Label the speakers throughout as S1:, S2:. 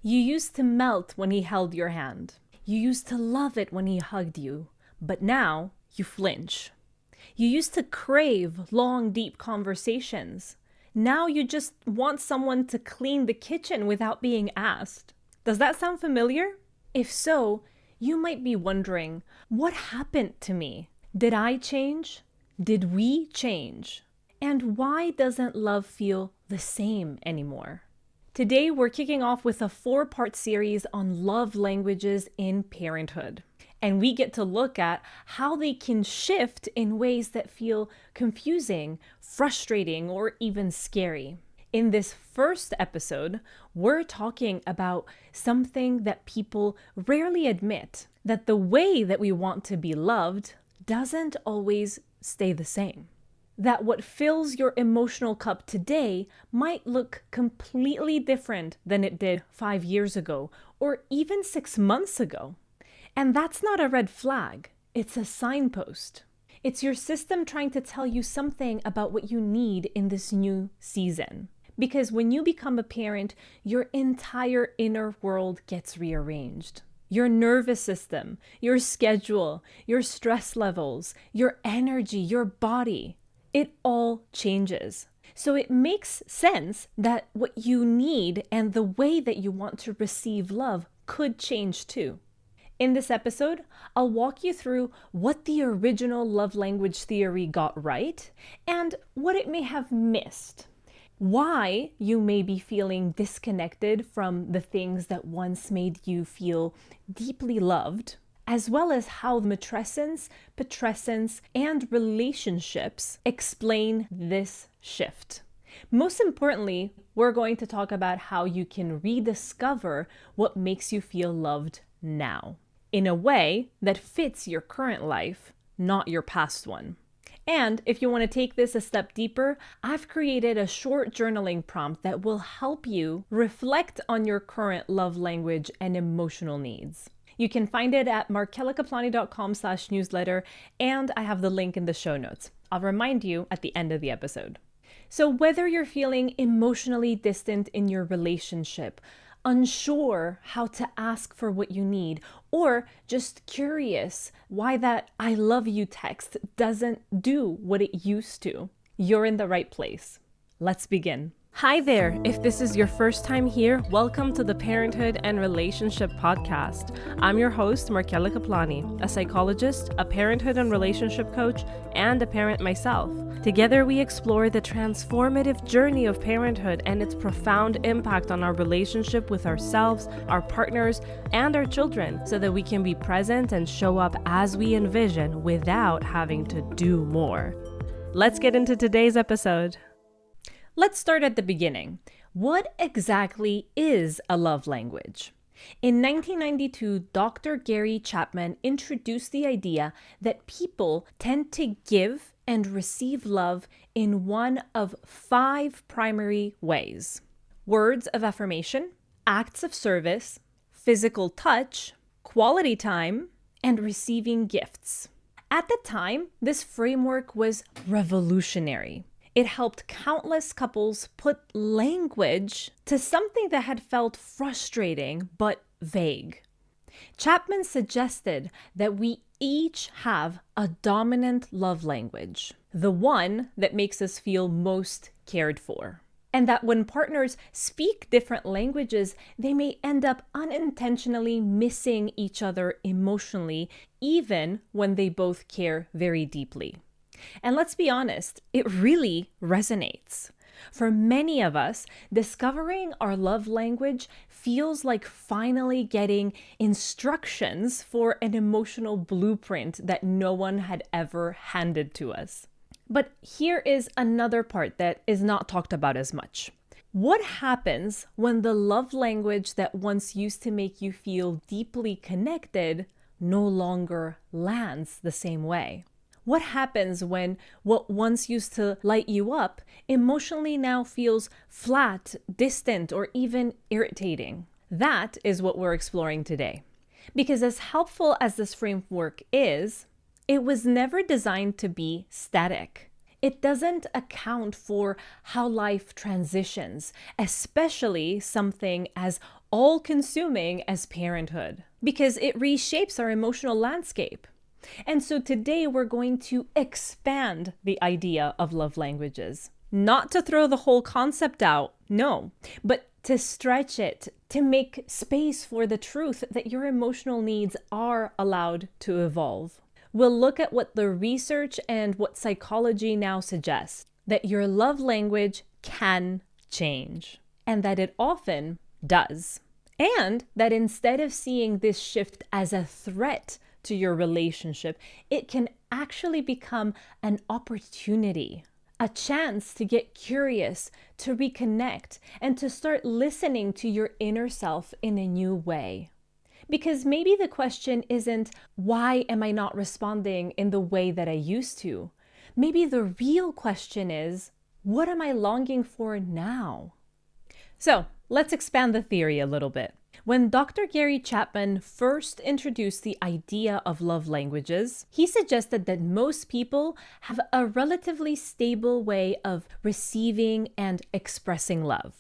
S1: You used to melt when he held your hand. You used to love it when he hugged you, but now you flinch. You used to crave long, deep conversations. Now you just want someone to clean the kitchen without being asked. Does that sound familiar? If so, you might be wondering, what happened to me? Did I change? Did we change? And why doesn't love feel the same anymore? Today, we're kicking off with a 4-part series on love languages in parenthood. And we get to look at how they can shift in ways that feel confusing, frustrating, or even scary. In this first episode, we're talking about something that people rarely admit, that the way that we want to be loved doesn't always stay the same. That what fills your emotional cup today might look completely different than it did 5 years ago or even 6 months ago. And that's not a red flag, it's a signpost. It's your system trying to tell you something about what you need in this new season. Because when you become a parent, your entire inner world gets rearranged. Your nervous system, your schedule, your stress levels, your energy, your body. It all changes. So it makes sense that what you need and the way that you want to receive love could change too. In this episode, I'll walk you through what the original love language theory got right and what it may have missed. Why you may be feeling disconnected from the things that once made you feel deeply loved, as well as how matrescence, putrescence, and relationships explain this shift. Most importantly, we're going to talk about how you can rediscover what makes you feel loved now, in a way that fits your current life, not your past one. And if you want to take this a step deeper, I've created a short journaling prompt that will help you reflect on your current love language and emotional needs. You can find it at markelakaplani.com/newsletter, and I have the link in the show notes. I'll remind you at the end of the episode. So whether you're feeling emotionally distant in your relationship, unsure how to ask for what you need, or just curious why that "I love you" text doesn't do what it used to, you're in the right place. Let's begin. Hi there. If this is your first time here, welcome to the Parenthood and Relationship Podcast. I'm your host, Markela Kaplani, a psychologist, a parenthood and relationship coach, and a parent myself. Together, we explore the transformative journey of parenthood and its profound impact on our relationship with ourselves, our partners, and our children, so that we can be present and show up as we envision without having to do more. Let's get into today's episode. Let's start at the beginning. What exactly is a love language? In 1992, Dr. Gary Chapman introduced the idea that people tend to give and receive love in one of 5 primary ways: words of affirmation, acts of service, physical touch, quality time, and receiving gifts. At the time, this framework was revolutionary. It helped countless couples put language to something that had felt frustrating but vague. Chapman suggested that we each have a dominant love language, the one that makes us feel most cared for. And that when partners speak different languages, they may end up unintentionally missing each other emotionally, even when they both care very deeply. And let's be honest, it really resonates. For many of us, discovering our love language feels like finally getting instructions for an emotional blueprint that no one had ever handed to us. But here is another part that is not talked about as much. What happens when the love language that once used to make you feel deeply connected no longer lands the same way? What happens when what once used to light you up emotionally now feels flat, distant, or even irritating? That is what we're exploring today. Because as helpful as this framework is, it was never designed to be static. It doesn't account for how life transitions, especially something as all consuming as parenthood, because it reshapes our emotional landscape. And so today we're going to expand the idea of love languages. Not to throw the whole concept out, no, but to stretch it, to make space for the truth that your emotional needs are allowed to evolve. We'll look at what the research and what psychology now suggests, that your love language can change, and that it often does. And that instead of seeing this shift as a threat to your relationship, it can actually become an opportunity, a chance to get curious, to reconnect, and to start listening to your inner self in a new way. Because maybe the question isn't, why am I not responding in the way that I used to? Maybe the real question is, what am I longing for now? So let's expand the theory a little bit. When Dr. Gary Chapman first introduced the idea of love languages, he suggested that most people have a relatively stable way of receiving and expressing love.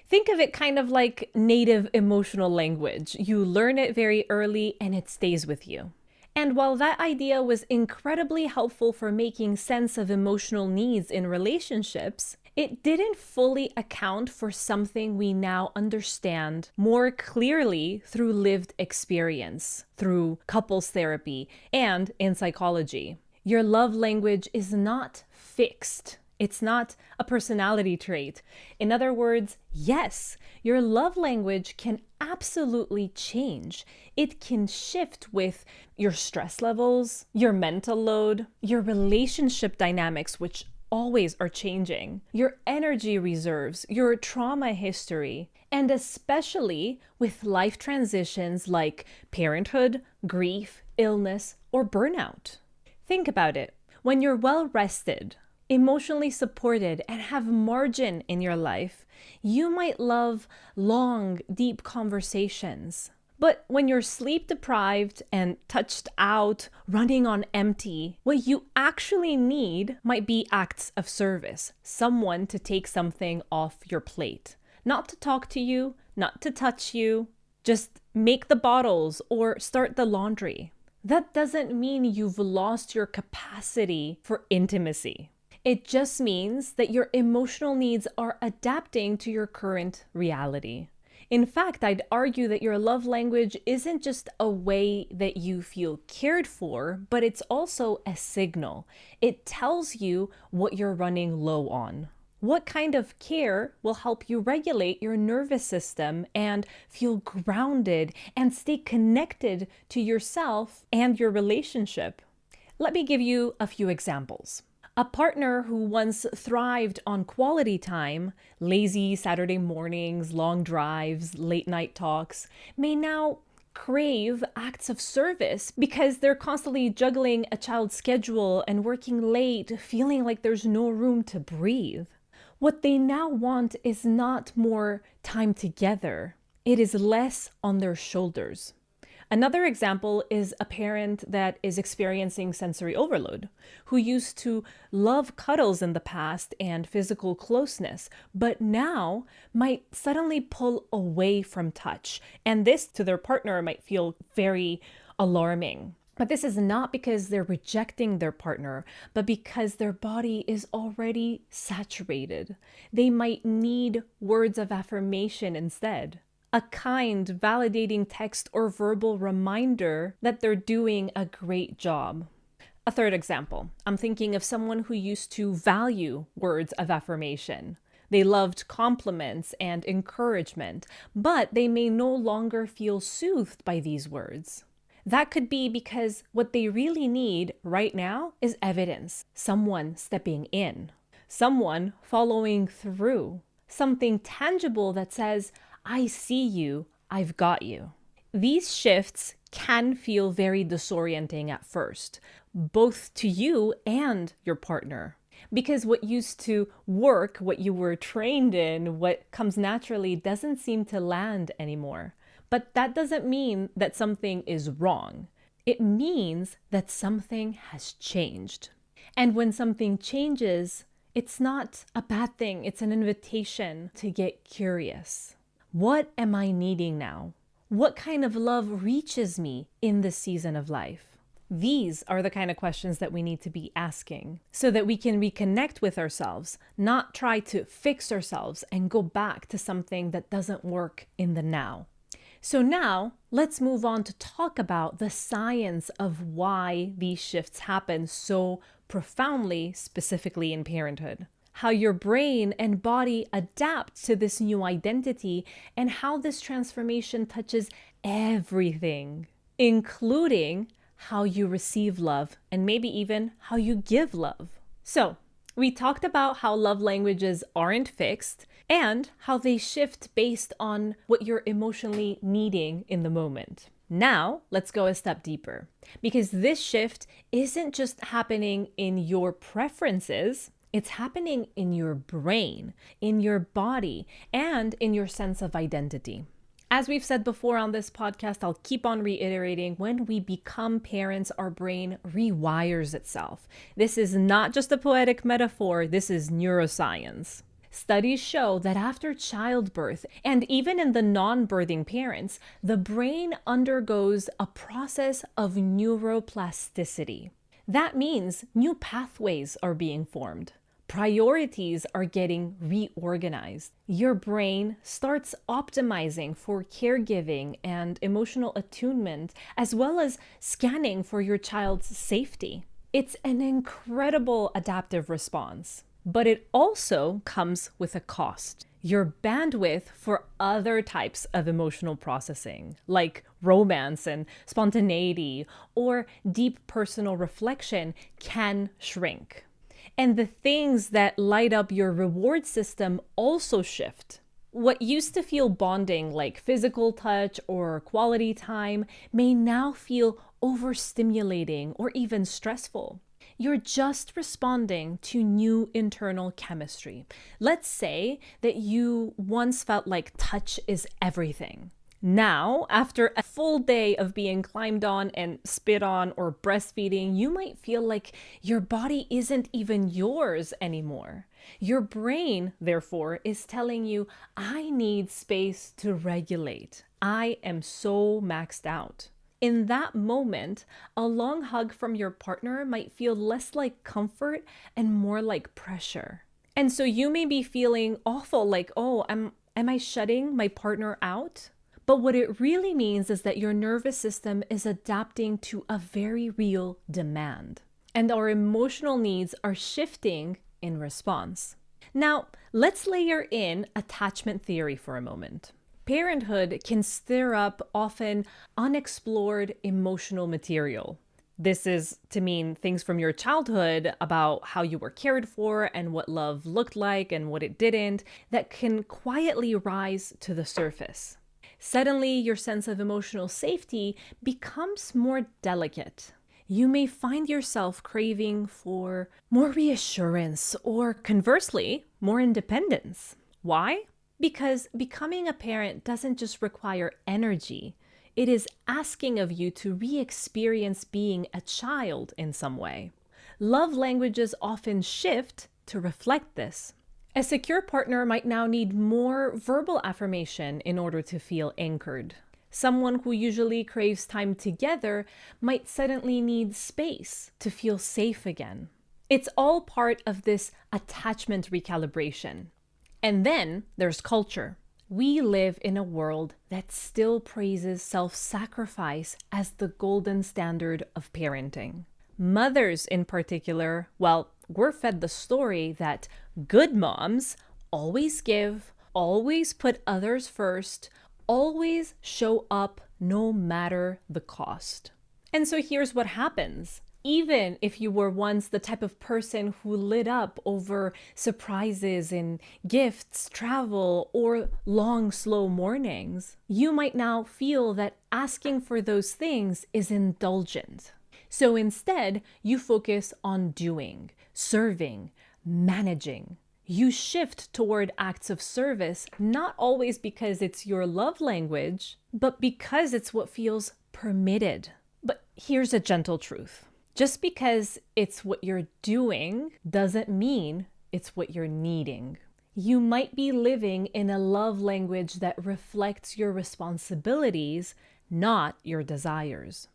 S1: Think of it kind of like native emotional language. You learn it very early and it stays with you. And while that idea was incredibly helpful for making sense of emotional needs in relationships, it didn't fully account for something we now understand more clearly through lived experience, through couples therapy, and in psychology. Your love language is not fixed. It's not a personality trait. In other words, yes, your love language can absolutely change. It can shift with your stress levels, your mental load, your relationship dynamics, which always are changing, your energy reserves, your trauma history, and especially with life transitions like parenthood, grief, illness, or burnout. Think about it. When you're well rested, emotionally supported, and have margin in your life, you might love long, deep conversations. But when you're sleep deprived and touched out, running on empty, what you actually need might be acts of service, someone to take something off your plate. Not to talk to you, not to touch you, just make the bottles or start the laundry. That doesn't mean you've lost your capacity for intimacy. It just means that your emotional needs are adapting to your current reality. In fact, I'd argue that your love language isn't just a way that you feel cared for, but it's also a signal. It tells you what you're running low on. What kind of care will help you regulate your nervous system and feel grounded and stay connected to yourself and your relationship? Let me give you a few examples. A partner who once thrived on quality time, lazy Saturday mornings, long drives, late night talks, may now crave acts of service because they're constantly juggling a child's schedule and working late, feeling like there's no room to breathe. What they now want is not more time together. It is less on their shoulders. Another example is a parent that is experiencing sensory overload, who used to love cuddles in the past and physical closeness, but now might suddenly pull away from touch. And this to their partner might feel very alarming. But this is not because they're rejecting their partner, but because their body is already saturated. They might need words of affirmation instead. A kind, validating text or verbal reminder that they're doing a great job. A third example, I'm thinking of someone who used to value words of affirmation. They loved compliments and encouragement, but they may no longer feel soothed by these words. That could be because what they really need right now is evidence, someone stepping in, someone following through, something tangible that says, I see you, I've got you. These shifts can feel very disorienting at first, both to you and your partner. Because what used to work, what you were trained in, what comes naturally doesn't seem to land anymore. But that doesn't mean that something is wrong. It means that something has changed. And when something changes, it's not a bad thing. It's an invitation to get curious. What am I needing now? What kind of love reaches me in this season of life? These are the kind of questions that we need to be asking so that we can reconnect with ourselves, not try to fix ourselves and go back to something that doesn't work in the now. So now let's move on to talk about the science of why these shifts happen so profoundly, specifically in parenthood. How your brain and body adapt to this new identity and how this transformation touches everything, including how you receive love and maybe even how you give love. So, we talked about how love languages aren't fixed and how they shift based on what you're emotionally needing in the moment. Now, let's go a step deeper because this shift isn't just happening in your preferences, it's happening in your brain, in your body, and in your sense of identity. As we've said before on this podcast, I'll keep on reiterating, when we become parents, our brain rewires itself. This is not just a poetic metaphor, this is neuroscience. Studies show that after childbirth, and even in the non-birthing parents, the brain undergoes a process of neuroplasticity. That means new pathways are being formed. Priorities are getting reorganized. Your brain starts optimizing for caregiving and emotional attunement, as well as scanning for your child's safety. It's an incredible adaptive response, but it also comes with a cost. Your bandwidth for other types of emotional processing, like romance and spontaneity or deep personal reflection, can shrink. And the things that light up your reward system also shift. What used to feel bonding, like physical touch or quality time, may now feel overstimulating or even stressful. You're just responding to new internal chemistry. Let's say that you once felt like touch is everything. Now, after a full day of being climbed on and spit on or breastfeeding, you might feel like your body isn't even yours anymore. Your brain, therefore, is telling you, I need space to regulate. I am so maxed out. In that moment, a long hug from your partner might feel less like comfort and more like pressure. And so you may be feeling awful, like, oh, am I shutting my partner out? But what it really means is that your nervous system is adapting to a very real demand, and our emotional needs are shifting in response. Now, let's layer in attachment theory for a moment. Parenthood can stir up often unexplored emotional material. This is to mean things from your childhood about how you were cared for and what love looked like and what it didn't, that can quietly rise to the surface. Suddenly, your sense of emotional safety becomes more delicate. You may find yourself craving for more reassurance or, conversely, more independence. Why? Because becoming a parent doesn't just require energy. It is asking of you to re-experience being a child in some way. Love languages often shift to reflect this. A secure partner might now need more verbal affirmation in order to feel anchored. Someone who usually craves time together might suddenly need space to feel safe again. It's all part of this attachment recalibration. And then there's culture. We live in a world that still praises self-sacrifice as the golden standard of parenting. Mothers in particular, well, we're fed the story that good moms always give, always put others first, always show up no matter the cost. And so here's what happens. Even if you were once the type of person who lit up over surprises and gifts, travel, or long, slow mornings, you might now feel that asking for those things is indulgent. So instead, you focus on doing, serving, managing. You shift toward acts of service, not always because it's your love language, but because it's what feels permitted. But here's a gentle truth. Just because it's what you're doing doesn't mean it's what you're needing. You might be living in a love language that reflects your responsibilities, not your desires.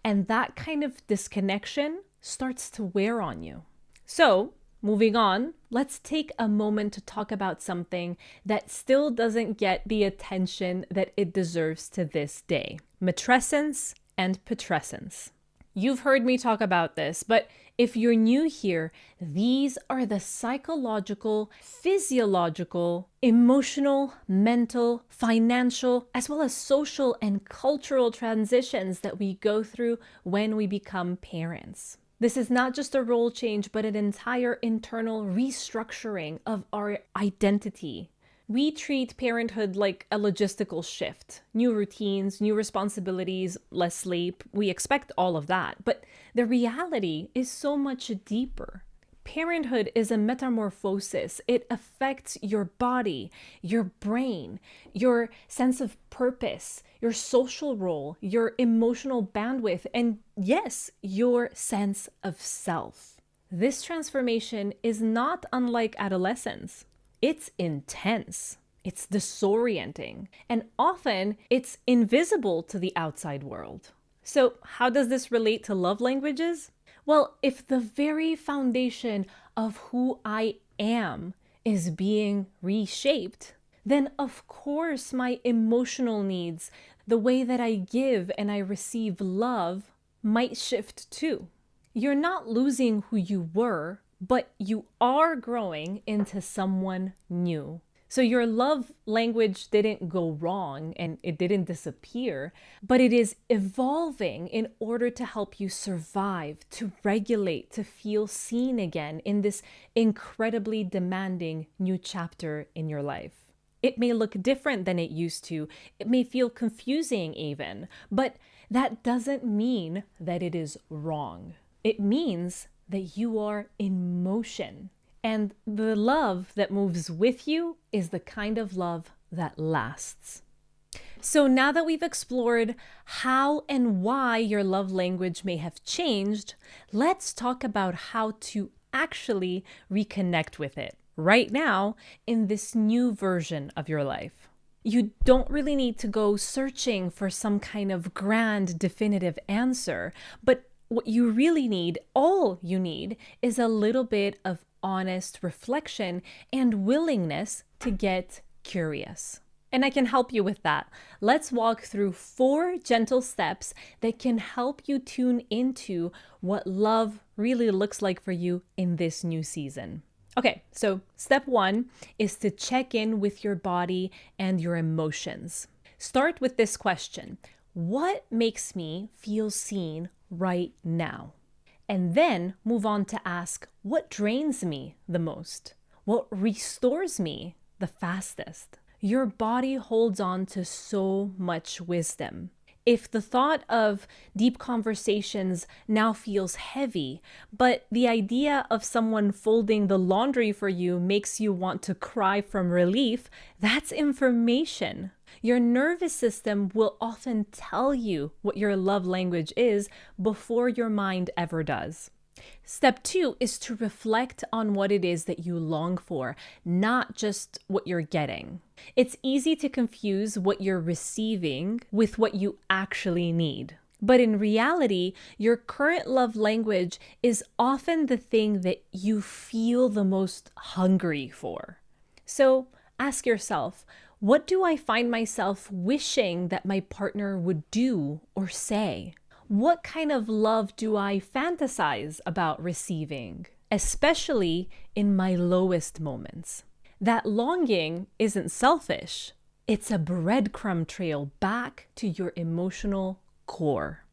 S1: And that kind of disconnection starts to wear on you. So, moving on, let's take a moment to talk about something that still doesn't get the attention that it deserves to this day: matrescence and putrescence. You've heard me talk about this, but if you're new here, these are the psychological, physiological, emotional, mental, financial, as well as social and cultural transitions that we go through when we become parents. This is not just a role change, but an entire internal restructuring of our identity. We treat parenthood like a logistical shift. New routines, new responsibilities, less sleep. We expect all of that. But the reality is so much deeper. Parenthood is a metamorphosis. It affects your body, your brain, your sense of purpose, your social role, your emotional bandwidth, and yes, your sense of self. This transformation is not unlike adolescence. It's intense, it's disorienting, and often it's invisible to the outside world. So, how does this relate to love languages? Well, if the very foundation of who I am is being reshaped, then of course my emotional needs, the way that I give and I receive love, might shift too. You're not losing who you were, but you are growing into someone new. So your love language didn't go wrong and it didn't disappear, but it is evolving in order to help you survive, to regulate, to feel seen again in this incredibly demanding new chapter in your life. It may look different than it used to. It may feel confusing even, but that doesn't mean that it is wrong. It means that you are in motion. And the love that moves with you is the kind of love that lasts. So now that we've explored how and why your love language may have changed, let's talk about how to actually reconnect with it right now in this new version of your life. You don't really need to go searching for some kind of grand, definitive answer, but what you really need, all you need, is a little bit of honest reflection and willingness to get curious. And I can help you with that. Let's walk through 4 gentle steps that can help you tune into what love really looks like for you in this new season. Okay, so step 1 is to check in with your body and your emotions. Start with this question: what makes me feel seen right now? And then move on to ask, what drains me the most? What restores me the fastest? Your body holds on to so much wisdom. If the thought of deep conversations now feels heavy, but the idea of someone folding the laundry for you makes you want to cry from relief, that's information. Your nervous system will often tell you what your love language is before your mind ever does. Step 2 is to reflect on what it is that you long for, not just what you're getting. It's easy to confuse what you're receiving with what you actually need. But in reality, your current love language is often the thing that you feel the most hungry for. So ask yourself, what do I find myself wishing that my partner would do or say? What kind of love do I fantasize about receiving, especially in my lowest moments? That longing isn't selfish. It's a breadcrumb trail back to your emotional core.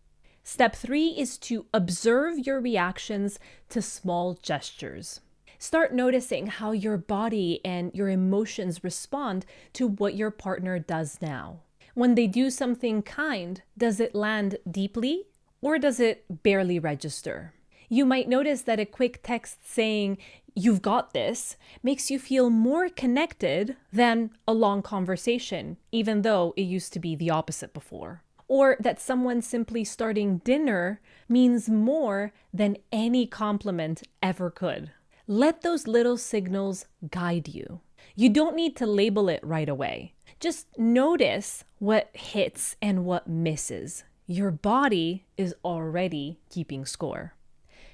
S1: Step 3 is to observe your reactions to small gestures. Start noticing how your body and your emotions respond to what your partner does now. When they do something kind, does it land deeply or does it barely register? You might notice that a quick text saying, "You've got this," makes you feel more connected than a long conversation, even though it used to be the opposite before. Or that someone simply starting dinner means more than any compliment ever could. Let those little signals guide you. You don't need to label it right away. Just notice what hits and what misses. Your body is already keeping score.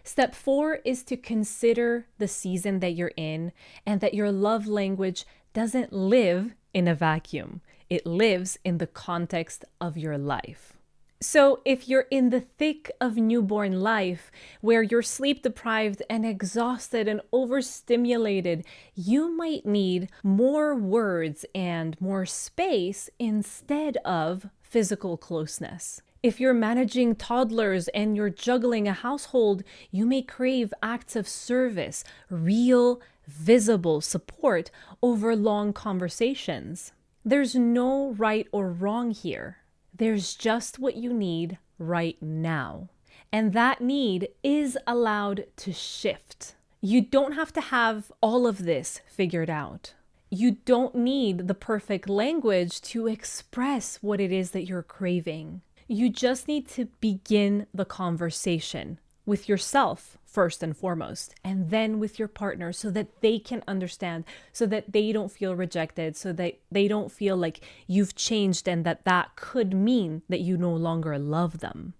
S1: Step 4 is to consider the season that you're in and that your love language doesn't live in a vacuum. It lives in the context of your life. So if you're in the thick of newborn life, where you're sleep deprived and exhausted and overstimulated, you might need more words and more space instead of physical closeness. If you're managing toddlers and you're juggling a household, you may crave acts of service, real, visible support over long conversations. There's no right or wrong here. There's just what you need right now. And that need is allowed to shift. You don't have to have all of this figured out. You don't need the perfect language to express what it is that you're craving. You just need to begin the conversation with yourself first and foremost, and then with your partner so that they can understand, so that they don't feel rejected, so that they don't feel like you've changed and that could mean that you no longer love them.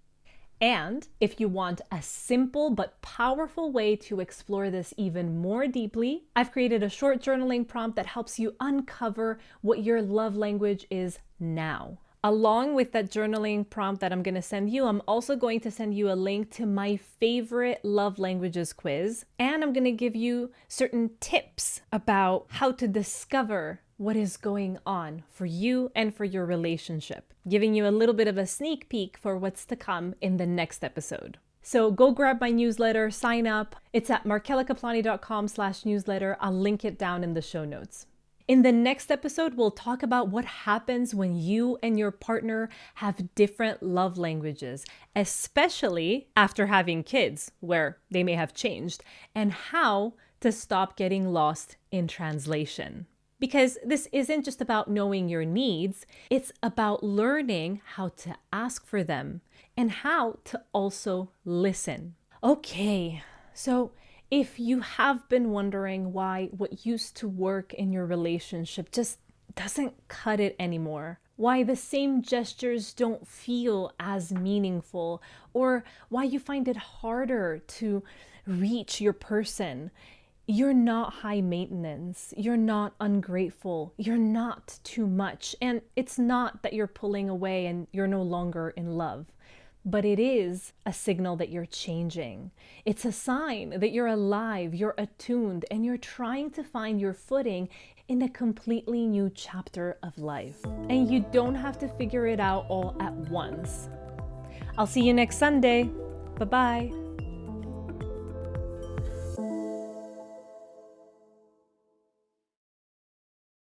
S1: And if you want a simple but powerful way to explore this even more deeply, I've created a short journaling prompt that helps you uncover what your love language is now. Along with that journaling prompt that I'm going to send you, I'm also going to send you a link to my favorite love languages quiz. And I'm going to give you certain tips about how to discover what is going on for you and for your relationship, giving you a little bit of a sneak peek for what's to come in the next episode. So go grab my newsletter, sign up. It's at markelakaplani.com/newsletter. I'll link it down in the show notes. In the next episode, we'll talk about what happens when you and your partner have different love languages, especially after having kids, where they may have changed, and how to stop getting lost in translation. Because this isn't just about knowing your needs, it's about learning how to ask for them and how to also listen. Okay, so if you have been wondering why what used to work in your relationship just doesn't cut it anymore, why the same gestures don't feel as meaningful, or why you find it harder to reach your person, you're not high maintenance, you're not ungrateful, you're not too much, and it's not that you're pulling away and you're no longer in love. But it is a signal that you're changing. It's a sign that you're alive, you're attuned, and you're trying to find your footing in a completely new chapter of life. And you don't have to figure it out all at once. I'll see you next Sunday. Bye-bye.